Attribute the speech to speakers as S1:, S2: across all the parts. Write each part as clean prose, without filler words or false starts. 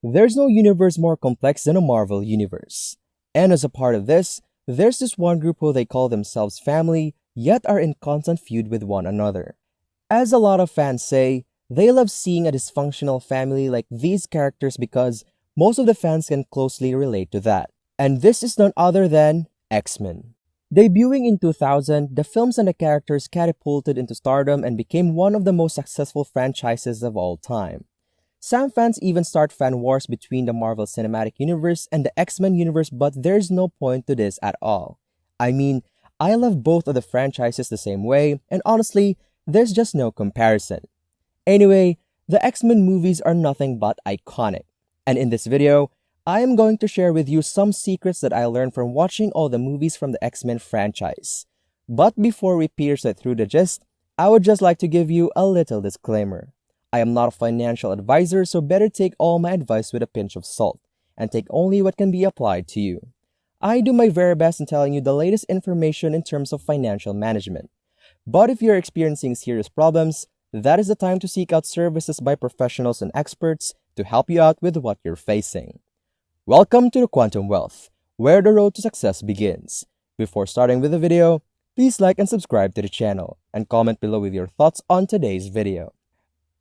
S1: There's no universe more complex than a Marvel universe. And as a part of this, there's this one group who they call themselves family, yet are in constant feud with one another. As a lot of fans say, they love seeing a dysfunctional family like these characters because most of the fans can closely relate to that. And this is none other than X-Men. Debuting in 2000, the films and the characters catapulted into stardom and became one of the most successful franchises of all time. Some fans even start fan wars between the Marvel Cinematic Universe and the X-Men universe, but there's no point to this at all. I mean, I love both of the franchises the same way, and honestly, there's just no comparison. Anyway, the X-Men movies are nothing but iconic. And in this video, I am going to share with you some secrets that I learned from watching all the movies from the X-Men franchise. But before we pierce it through the gist, I would just like to give you a little disclaimer. I am not a financial advisor, so better take all my advice with a pinch of salt, and take only what can be applied to you. I do my very best in telling you the latest information in terms of financial management. But if you're experiencing serious problems, that is the time to seek out services by professionals and experts to help you out with what you're facing. Welcome to the Quantum Wealth, where the road to success begins. Before starting with the video, please like and subscribe to the channel, and comment below with your thoughts on today's video.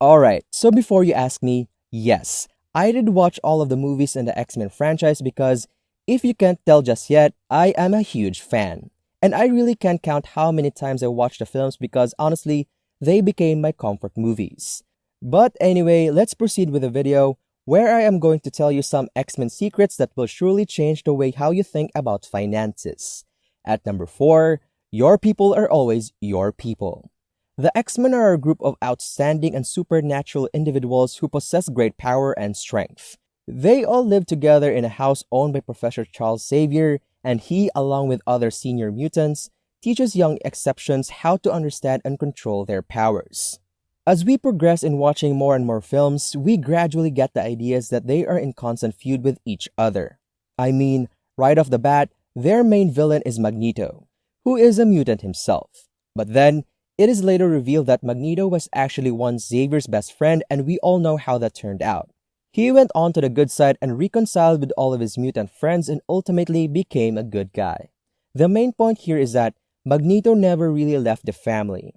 S1: Alright, so before you ask me, yes, I did watch all of the movies in the X-Men franchise because, if you can't tell just yet, I am a huge fan. And I really can't count how many times I watched the films because honestly, they became my comfort movies. But anyway, let's proceed with the video, where I am going to tell you some X-Men secrets that will surely change the way how you think about finances. At number 4, your people are always your people. The X-Men are a group of outstanding and supernatural individuals who possess great power and strength. They all live together in a house owned by Professor Charles Xavier, and he, along with other senior mutants, teaches young exceptions how to understand and control their powers. As we progress in watching more and more films, we gradually get the ideas that they are in constant feud with each other. I mean, right off the bat, their main villain is Magneto, who is a mutant himself. But then, it is later revealed that Magneto was actually once Xavier's best friend, and we all know how that turned out. He went on to the good side and reconciled with all of his mutant friends and ultimately became a good guy. The main point here is that Magneto never really left the family.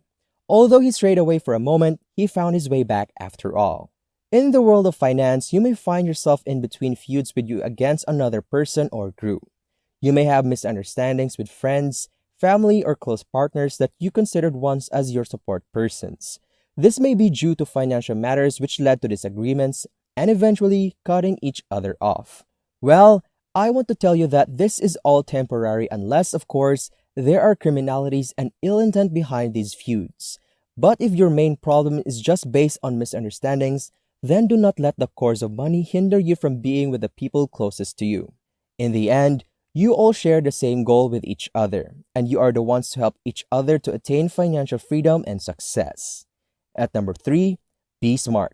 S1: Although he strayed away for a moment, he found his way back after all. In the world of finance, you may find yourself in between feuds with you against another person or group. You may have misunderstandings with friends, family, or close partners that you considered once as your support persons. This may be due to financial matters which led to disagreements and eventually cutting each other off. Well, I want to tell you that this is all temporary unless, of course, there are criminalities and ill intent behind these feuds. But if your main problem is just based on misunderstandings, then do not let the course of money hinder you from being with the people closest to you. In the end, you all share the same goal with each other, and you are the ones to help each other to attain financial freedom and success. At number 3, be smart.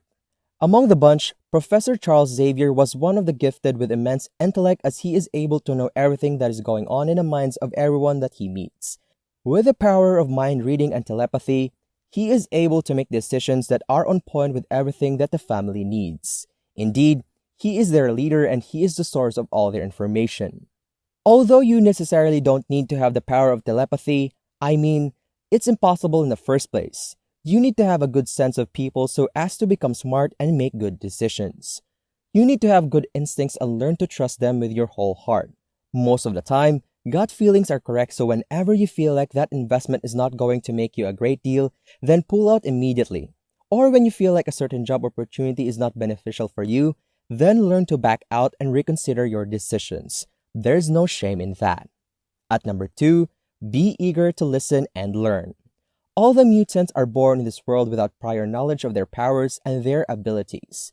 S1: Among the bunch, Professor Charles Xavier was one of the gifted with immense intellect as he is able to know everything that is going on in the minds of everyone that he meets. With the power of mind reading and telepathy, he is able to make decisions that are on point with everything that the family needs. Indeed, he is their leader and he is the source of all their information. Although you necessarily don't need to have the power of telepathy, I mean, it's impossible in the first place. You need to have a good sense of people so as to become smart and make good decisions. You need to have good instincts and learn to trust them with your whole heart. Most of the time, gut feelings are correct, so whenever you feel like that investment is not going to make you a great deal, then pull out immediately. Or when you feel like a certain job opportunity is not beneficial for you, then learn to back out and reconsider your decisions. There's no shame in that. At number 2, be eager to listen and learn. All the mutants are born in this world without prior knowledge of their powers and their abilities.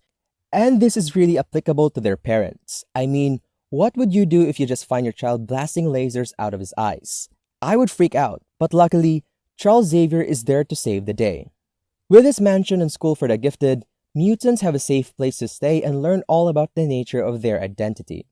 S1: And this is really applicable to their parents. I mean, what would you do if you just find your child blasting lasers out of his eyes? I would freak out, but luckily, Charles Xavier is there to save the day. With his mansion and school for the gifted, mutants have a safe place to stay and learn all about the nature of their identity.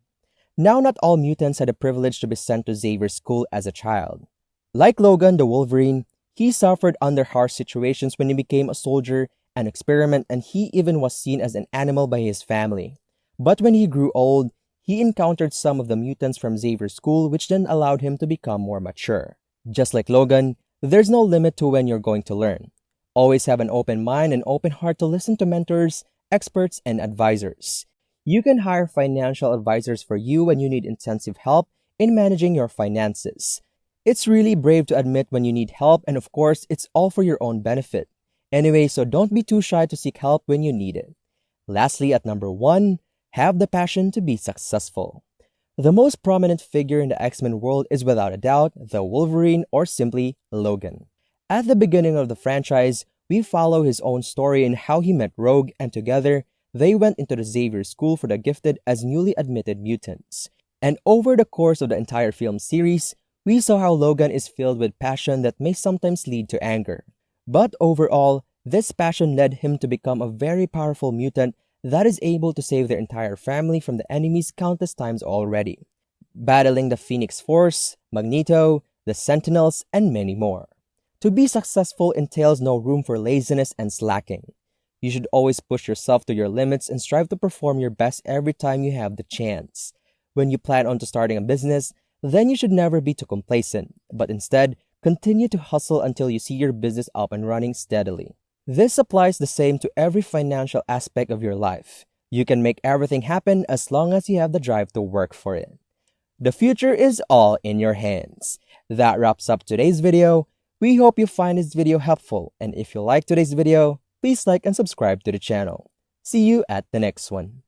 S1: Now, not all mutants had the privilege to be sent to Xavier's school as a child. Like Logan the Wolverine, he suffered under harsh situations when he became a soldier, an experiment, and he even was seen as an animal by his family. But when he grew old, he encountered some of the mutants from Xavier's school, which then allowed him to become more mature. Just like Logan, there's no limit to when you're going to learn. Always have an open mind and open heart to listen to mentors, experts, and advisors. You can hire financial advisors for you when you need intensive help in managing your finances. It's really brave to admit when you need help, and of course, it's all for your own benefit. Anyway, so don't be too shy to seek help when you need it. Lastly, at number 1, have the passion to be successful. The most prominent figure in the X-Men world is without a doubt the Wolverine, or simply Logan. At the beginning of the franchise, we follow his own story and how he met Rogue, and together, they went into the Xavier School for the Gifted as newly admitted mutants. And over the course of the entire film series, we saw how Logan is filled with passion that may sometimes lead to anger. But overall, this passion led him to become a very powerful mutant that is able to save their entire family from the enemies countless times already, battling the Phoenix Force, Magneto, the Sentinels, and many more. To be successful entails no room for laziness and slacking. You should always push yourself to your limits and strive to perform your best every time you have the chance. When you plan on to starting a business, then you should never be too complacent, but instead, continue to hustle until you see your business up and running steadily. This applies the same to every financial aspect of your life. You can make everything happen as long as you have the drive to work for it. The future is all in your hands. That wraps up today's video. We hope you find this video helpful, and if you like today's video, please like and subscribe to the channel. See you at the next one.